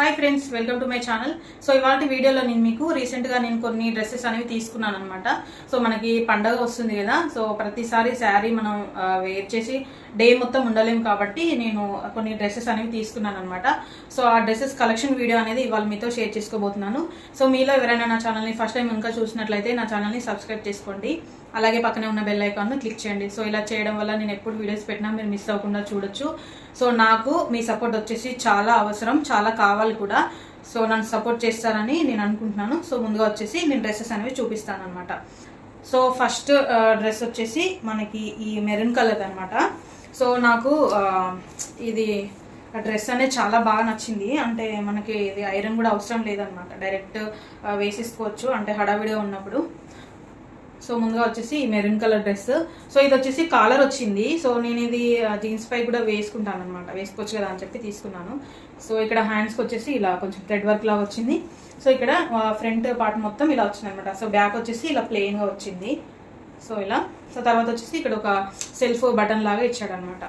Hi friends, welcome to my channel. So ఇవాళ వీడియోలో నేను మీకు రీసెంట్గా నేను కొన్ని డ్రెస్సెస్ అనేవి తీసుకున్నాను అనమాట. సో మనకి పండగ వస్తుంది కదా, సో ప్రతిసారి శారీ మనం వేర్ చేసి డే మొత్తం ఉండలేము కాబట్టి నేను కొన్ని డ్రెస్సెస్ అనేవి తీసుకున్నాను అనమాట. సో ఆ డ్రెస్సెస్ కలెక్షన్ వీడియో అనేది ఇవాళ మీతో షేర్ చేసుకోబోతున్నాను. సో మీలో ఎవరైనా నా ఛానల్ని ఫస్ట్ టైం ఇంకా చూసినట్లయితే నా ఛానల్ని సబ్స్క్రైబ్ చేసుకోండి, అలాగే పక్కనే ఉన్న బెల్ ఐకాన్ను క్లిక్ చేయండి. సో ఇలా చేయడం వల్ల నేను ఎప్పుడు వీడియోస్ పెట్టినా మీరు మిస్ అవ్వకుండా చూడొచ్చు. సో నాకు మీ సపోర్ట్ వచ్చేసి చాలా అవసరం, చాలా కావాలి కూడా. సో నన్ను సపోర్ట్ చేస్తారని నేను అనుకుంటున్నాను. సో ముందుగా వచ్చేసి నేను డ్రెస్సెస్ అనేవి చూపిస్తాను అనమాట. సో ఫస్ట్ డ్రెస్ వచ్చేసి మనకి ఈ మెరూన్ కలర్ అనమాట. సో నాకు ఇది డ్రెస్ అనేది చాలా బాగా నచ్చింది. అంటే మనకి ఇది ఐరన్ కూడా అవసరం లేదనమాట, డైరెక్ట్ వేసేసుకోవచ్చు అంటే హడావిడిగా ఉన్నప్పుడు. సో ముందుగా వచ్చేసి ఈ మెరూన్ కలర్ డ్రెస్. సో ఇది వచ్చేసి కాలర్ వచ్చింది. సో నేను ఇది జీన్స్ పై కూడా వేసుకుంటాను అనమాట, వేసుకోవచ్చు కదా అని చెప్పి తీసుకున్నాను. సో ఇక్కడ హ్యాండ్స్కి వచ్చేసి ఇలా కొంచెం థ్రెడ్ వర్క్ లాగా వచ్చింది. సో ఇక్కడ ఫ్రంట్ పార్ట్ మొత్తం ఇలా వచ్చింది అనమాట. సో బ్యాక్ వచ్చేసి ఇలా ప్లెయిన్గా వచ్చింది. సో ఇలా. సో తర్వాత వచ్చేసి ఇక్కడ ఒక సెల్ఫ్ బటన్ లాగా ఇచ్చాడు అనమాట.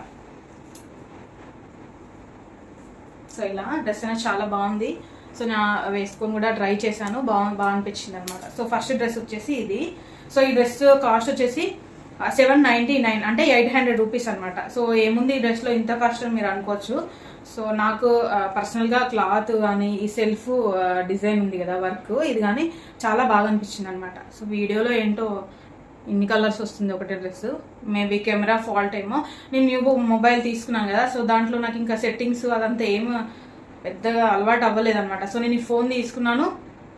సో ఇలా డ్రెస్ అనేది చాలా బాగుంది. సో నా వేసుకొని కూడా ట్రై చేశాను, బాగా అనిపించింది అనమాట. సో ఫస్ట్ డ్రెస్ వచ్చేసి ఇది. సో ఈ డ్రెస్ కాస్ట్ వచ్చేసి 799 అంటే 800 రూపీస్ అనమాట. సో ఏముంది ఈ డ్రెస్లో ఇంత కాస్ట్ అని మీరు అనుకోవచ్చు. సో నాకు పర్సనల్గా క్లాత్ కానీ ఈ సెల్ఫ్ డిజైన్ ఉంది కదా వర్క్, ఇది కానీ చాలా బాగా అనిపించింది అనమాట. సో వీడియోలో ఏంటో ఇన్ని కలర్స్ వస్తుంది ఒకటే డ్రెస్, మేబీ కెమెరా ఫాల్ట్ ఏమో. నేను న్యూ మొబైల్ తీసుకున్నాను కదా, సో దాంట్లో నాకు ఇంకా సెట్టింగ్స్ అదంతా ఏం పెద్దగా అలవాటు అవ్వలేదన్నమాట. సో నేను ఈ ఫోన్ తీసుకున్నాను,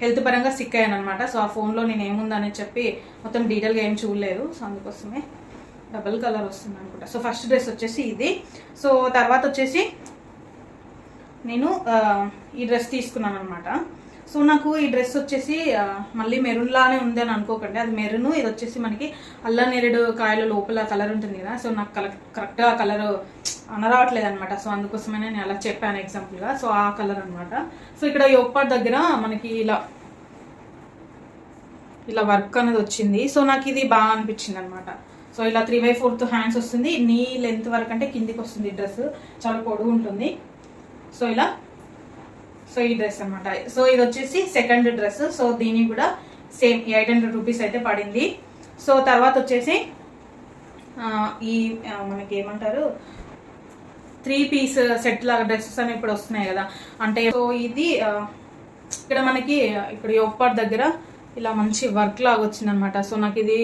హెల్త్ పరంగా సిక్ అయ్యాను అనమాట. సో ఆ ఫోన్లో నేను ఏముందని చెప్పి మొత్తం డీటెయిల్గా ఏం చూడలేదు. సో అందుకోసమే డబల్ కలర్ వస్తుంది అనుకుంటా. సో ఫస్ట్ డ్రెస్ వచ్చేసి ఇది. సో తర్వాత వచ్చేసి నేను ఈ డ్రెస్ తీసుకున్నాను అనమాట. సో నాకు ఈ డ్రెస్ వచ్చేసి మళ్ళీ మెరూన్ లానే ఉంది అని అనుకోకండి, అది మెరూన్. ఇది వచ్చేసి మనకి అల్లం నేరేడు కాయల లోపల కలర్ ఉంటుంది కదా, సో నాకు కరెక్ట్గా కలర్ అనరావట్లేదు అనమాట. సో అందుకోసమే నేను అలా చెప్పాను ఎగ్జాంపుల్గా. సో ఆ కలర్ అనమాట. సో ఇక్కడ యోగపాట్ దగ్గర మనకి ఇలా వర్క్ అనేది వచ్చింది. సో నాకు ఇది బాగా అనిపించింది అనమాట. సో ఇలా 3/4 హ్యాండ్స్ వస్తుంది, నీ లెంత్ వరకు అంటే కిందికి వస్తుంది. డ్రెస్ చాలా పొడుగు ఉంటుంది. సో ఇలా. సో ఈ డ్రెస్ అనమాట. సో ఇది వచ్చేసి సెకండ్ డ్రెస్. సో దీనికి కూడా సేమ్ 800 రూపీస్ అయితే పడింది. సో తర్వాత వచ్చేసి ఈ మనకి ఏమంటారు 3 పీస్ సెట్ లాగా డ్రెస్సెస్ అని ఇప్పుడు వస్తున్నాయి కదా, అంటే సో ఇది ఇక్కడ మనకి ఇక్కడ యోగపాట్ దగ్గర ఇలా మంచి వర్క్ లాగా వచ్చింది అనమాట. సో నాకు ఇది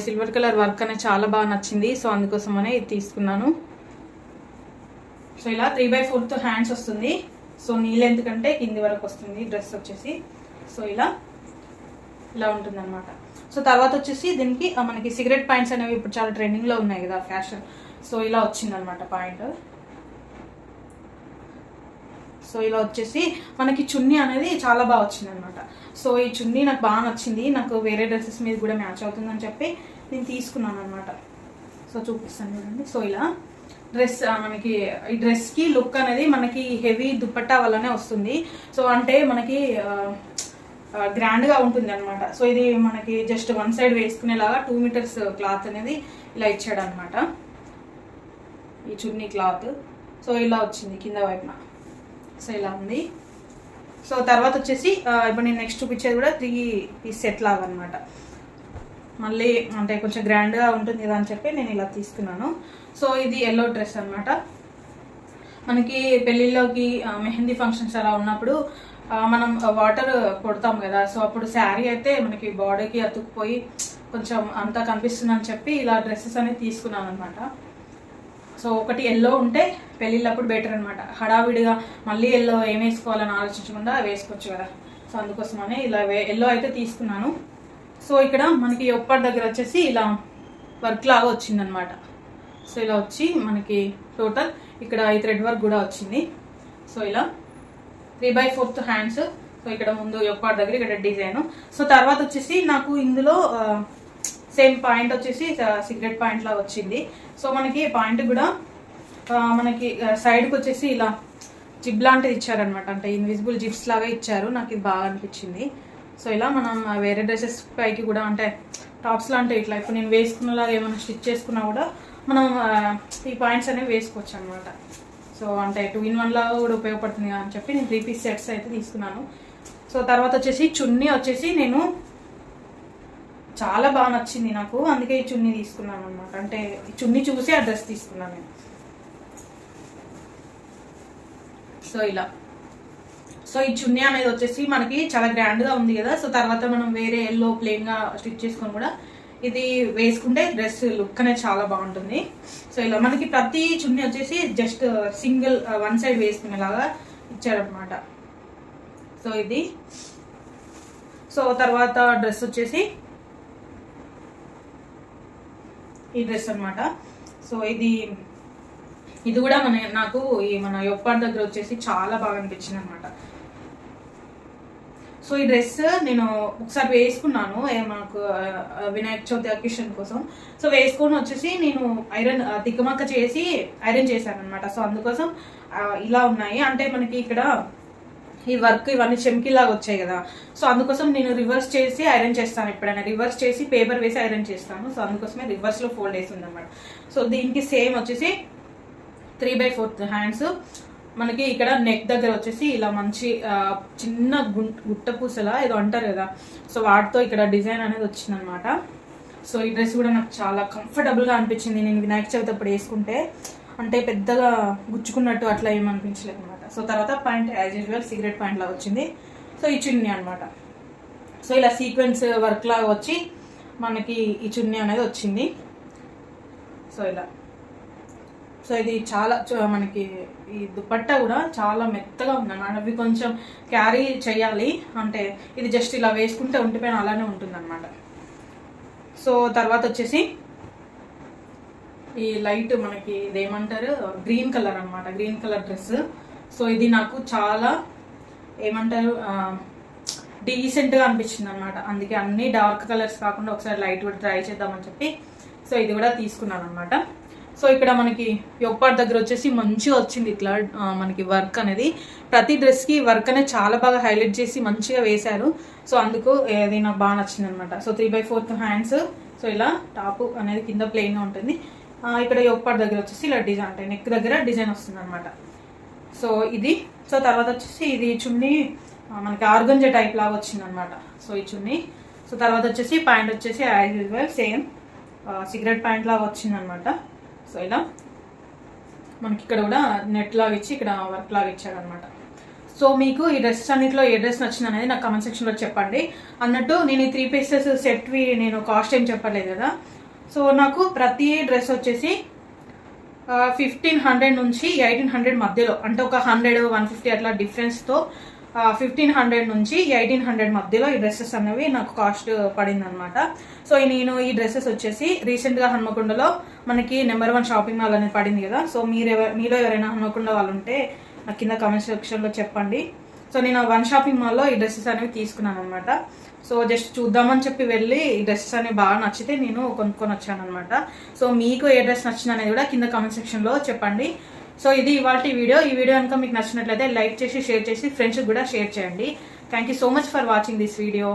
సిల్వర్ కలర్ వర్క్ అనేది చాలా బాగా నచ్చింది. సో అందుకోసమనే ఇది తీసుకున్నాను. సో ఇలా 3/4 హ్యాండ్స్ వస్తుంది. సో నీ లెంత్ కంటే కింది వరకు వస్తుంది డ్రెస్ వచ్చేసి. సో ఇలా ఉంటుంది అనమాట. సో తర్వాత వచ్చేసి దీనికి మనకి సిగరెట్ పాయింట్స్ అనేవి ఇప్పుడు చాలా ట్రెండింగ్లో ఉన్నాయి కదా, ఫ్యాషన్. సో ఇలా వచ్చిందనమాట పాయింట్. సో ఇలా వచ్చేసి మనకి చున్నీ అనేది చాలా బాగా వచ్చింది అనమాట. సో ఈ చున్నీ నాకు బాగా నచ్చింది, నాకు వేరే డ్రెస్సెస్ మీద కూడా మ్యాచ్ అవుతుందని చెప్పి నేను తీసుకున్నాను అనమాట. సో చూపిస్తాను చూడండి. సో ఇలా డ్రెస్ మనకి ఈ డ్రెస్కి లుక్ అనేది మనకి హెవీ దుపట్టా వల్లనే వస్తుంది. సో అంటే మనకి గ్రాండ్గా ఉంటుంది అనమాట. సో ఇది మనకి జస్ట్ వన్ సైడ్ వేసుకునేలాగా 2 మీటర్స్ క్లాత్ అనేది ఇలా ఇచ్చాడు అనమాట, ఈ చున్నీ క్లాత్. సో ఇలా వచ్చింది కింద వైపున. సో ఇలా ఉంది. సో తర్వాత వచ్చేసి ఇప్పుడు నేను నెక్స్ట్ చూపించేది కూడా 3 పీస్ సెట్ లాగా అనమాట. మళ్ళీ అంటే కొంచెం గ్రాండ్గా ఉంటుంది కదా అని చెప్పి నేను ఇలా తీసుకున్నాను. సో ఇది ఎల్లో డ్రెస్ అనమాట. మనకి పెళ్ళిళ్ళలోకి మెహందీ ఫంక్షన్స్ అలా ఉన్నప్పుడు మనం వాటర్ కొడతాం కదా, సో అప్పుడు శారీ అయితే మనకి బాడీకి అతుక్కుపోయి కొంచెం అంతా కనిపిస్తుందని చెప్పి ఇలా డ్రెస్సెస్ అనేది తీసుకున్నాను అనమాట. సో ఒకటి ఎల్లో ఉంటే పెళ్ళిళ్ళప్పుడు బెటర్ అనమాట, హడావిడిగా మళ్ళీ ఎల్లో ఏం వేసుకోవాలని ఆలోచించకుండా వేసుకోవచ్చు కదా. సో అందుకోసమని ఇలా ఎల్లో అయితే తీసుకున్నాను. సో ఇక్కడ మనకి యోగపాట్ దగ్గర వచ్చేసి ఇలా వర్క్ లాగా వచ్చిందనమాట. సో ఇలా వచ్చి మనకి టోటల్ ఇక్కడ ఈ థ్రెడ్ వర్క్ కూడా వచ్చింది. సో ఇలా 3/4 హ్యాండ్స్. సో ఇక్కడ ముందు యోగపాట్ దగ్గర ఇక్కడ డిజైన్. సో తర్వాత వచ్చేసి నాకు ఇందులో సేమ్ పాయింట్ వచ్చేసి సిగరెట్ పాయింట్ లాగా వచ్చింది. సో మనకి పాయింట్ కూడా మనకి సైడ్కి వచ్చేసి ఇలా జిబ్ లాంటిది ఇచ్చారనమాట, అంటే ఇన్విజిబుల్ జిప్స్ లాగా ఇచ్చారు. నాకు ఇది బాగా అనిపించింది. సో ఇలా మనం వేరే డ్రెస్సెస్ పైకి కూడా అంటే టాప్స్ లాంటివి ఇట్లా ఇప్పుడు నేను వేసుకున్నలాగా ఏమైనా స్టిచ్ చేసుకున్నా కూడా మనం ఈ పాయింట్స్ అనేవి వేసుకోవచ్చు అనమాట. సో అంటే 2-in-1 లాగా కూడా ఉపయోగపడుతుంది అని చెప్పి నేను 3 పీస్ సెట్స్ అయితే తీసుకున్నాను. సో తర్వాత వచ్చేసి చున్నీ వచ్చేసి నేను చాలా బాగా నచ్చింది నాకు, అందుకే ఈ చున్నీ తీసుకున్నాను అనమాట. అంటే ఈ చున్నీ చూసి ఆ డ్రెస్ తీసుకున్నాను నేను. సో ఇలా సో ఈ చున్నీ అనేది వచ్చేసి మనకి చాలా గ్రాండ్గా ఉంది కదా. సో తర్వాత మనం వేరే ఎల్లో ప్లెయిన్గా స్టిచ్ చేసుకొని కూడా ఇది వేసుకుంటే డ్రెస్ లుక్ అనేది చాలా బాగుంటుంది. సో ఇలా మనకి ప్రతి చున్నీ వచ్చేసి జస్ట్ సింగిల్ వన్ సైడ్ వేసుకునేలాగా ఇచ్చారనమాట. సో ఇది సో తర్వాత డ్రెస్ వచ్చేసి ఈ డ్రెస్ అనమాట. సో ఇది కూడా నాకు ఈ మన యొప్పాడ్ దగ్గర వచ్చేసి చాలా బాగా అనిపించింది అనమాట. సో ఈ డ్రెస్ నేను ఒకసారి వేసుకున్నాను మాకు వినాయక చవితి అకేషన్ కోసం. సో వేసుకొని వచ్చేసి నేను ఐరన్ తిక్కమక్క చేసి ఐరన్ చేశాను అనమాట. సో అందుకోసం ఇలా ఉన్నాయి. అంటే మనకి ఇక్కడ ఈ వర్క్ ఇవన్నీ చెమ్కిలాగా వచ్చాయి కదా. సో అందుకోసం నేను రివర్స్ చేసి ఐరన్ చేస్తాను. ఎప్పుడైనా రివర్స్ చేసి పేపర్ వేసి ఐరన్ చేస్తాను. సో అందుకోసమే రివర్స్లో ఫోల్డ్ వేసి ఉందన్నమాట. సో దీనికి సేమ్ వచ్చేసి 3/4 హ్యాండ్స్. మనకి ఇక్కడ నెక్ దగ్గర వచ్చేసి ఇలా మంచి చిన్న గుట్ట పూసలా ఏదో అంటారు కదా. సో వాటితో ఇక్కడ డిజైన్ అనేది వచ్చిందనమాట. సో ఈ డ్రెస్ కూడా నాకు చాలా కంఫర్టబుల్గా అనిపించింది. నేను వినాయక చవితి అప్పుడు వేసుకుంటే అంటే పెద్దగా గుచ్చుకున్నట్టు అట్లా ఏమనిపించలేదు అనమాట. సో తర్వాత pant as usual cigarette pant లాగా వచ్చింది. సో ఈ చున్నీ అనమాట. సో ఇలా సీక్వెన్స్ వర్క్ లాగా వచ్చి మనకి ఈ చున్నీ అనేది వచ్చింది. సో ఇలా సో ఇది చాలా మనకి ఈ దుపట్టా కూడా చాలా మెత్తగా ఉందన్నమాట. అవి కొంచెం క్యారీ చేయాలి. అంటే ఇది జస్ట్ ఇలా వేసుకుంటే ఒంటిపైన అలానే ఉంటుంది అనమాట. సో తర్వాత వచ్చేసి ఈ లైట్ మనకి ఇదేమంటారు గ్రీన్ కలర్ అనమాట, గ్రీన్ కలర్ డ్రెస్. సో ఇది నాకు చాలా ఏమంటారు డీసెంట్గా అనిపించింది అనమాట. అందుకే అన్ని డార్క్ కలర్స్ కాకుండా ఒకసారి లైట్ కూడా ట్రై చేద్దామని చెప్పి సో ఇది కూడా తీసుకున్నాను అనమాట. సో ఇక్కడ మనకి యొప్పాడ్ దగ్గర వచ్చేసి మంచిగా వచ్చింది ఇట్లా మనకి వర్క్ అనేది. ప్రతి డ్రెస్కి వర్క్ అనేది చాలా బాగా హైలైట్ చేసి మంచిగా వేశారు. సో అందుకు ఇది నాకు బాగా నచ్చింది అనమాట. So 3/4 hands. సో ఇలా టాప్ అనేది కింద ప్లెయిన్గా ఉంటుంది. ఇక్కడ యొప్పాడ్ దగ్గర వచ్చేసి ఇలా డిజైన్ అంటే నెక్ దగ్గర డిజైన్ వస్తుంది అనమాట. సో ఇది సో తర్వాత వచ్చేసి ఇది చున్నీ మనకి ఆర్గంజా టైప్ లాగా వచ్చింది అనమాట. సో ఈ చున్నీ. సో తర్వాత వచ్చేసి ప్యాంట్ వచ్చేసి as usual same cigarette pant లాగా వచ్చింది అనమాట. సో ఇలా మనకి ఇక్కడ కూడా నెట్ లాగా ఇచ్చి ఇక్కడ వర్క్ లాగా ఇచ్చాడు అనమాట. సో మీకు ఈ డ్రెస్సెస్ అన్నింటిలో ఏ డ్రెస్ నచ్చింది అనేది నాకు కామెంట్ సెక్షన్లో చెప్పండి. అన్నట్టు నేను ఈ 3 పీసెస్ సెట్వి నేను కాస్ట్ ఏం చెప్పలేదు కదా. సో నాకు ప్రతి డ్రెస్ వచ్చేసి 1500 నుంచి 1800 మధ్యలో, అంటే ఒక 100-150 అట్లా డిఫరెన్స్తో 1500 నుంచి 1800 మధ్యలో ఈ డ్రెస్సెస్ అనేవి నాకు కాస్ట్ పడింది అనమాట. సో నేను ఈ డ్రెస్సెస్ వచ్చేసి రీసెంట్గా హన్మకొండలో మనకి నెంబర్ 1 షాపింగ్ మాల్ అనేది పడింది కదా. సో మీలో ఎవరైనా హన్మకొండ వాళ్ళు ఉంటే నాకు కింద కామెంట్ సెక్షన్లో చెప్పండి. సో నేను 1 షాపింగ్ మాల్లో ఈ డ్రెస్సెస్ అనేవి తీసుకున్నాను అనమాట. సో జస్ట్ చూద్దామని చెప్పి వెళ్ళి ఈ డ్రెస్సెస్ అనేవి బాగా నచ్చితే నేను కొనుక్కొని వచ్చాను అనమాట. సో మీకు ఏ డ్రెస్ నచ్చింది అనేది కూడా కింద కామెంట్ సెక్షన్లో చెప్పండి. సో ఇది ఇవాల్టి వీడియో. ఈ వీడియో కనుక మీకు నచ్చినట్లయితే లైక్ చేసి షేర్ చేసి ఫ్రెండ్స్కి కూడా షేర్ చేయండి. Thank you so much for watching this video.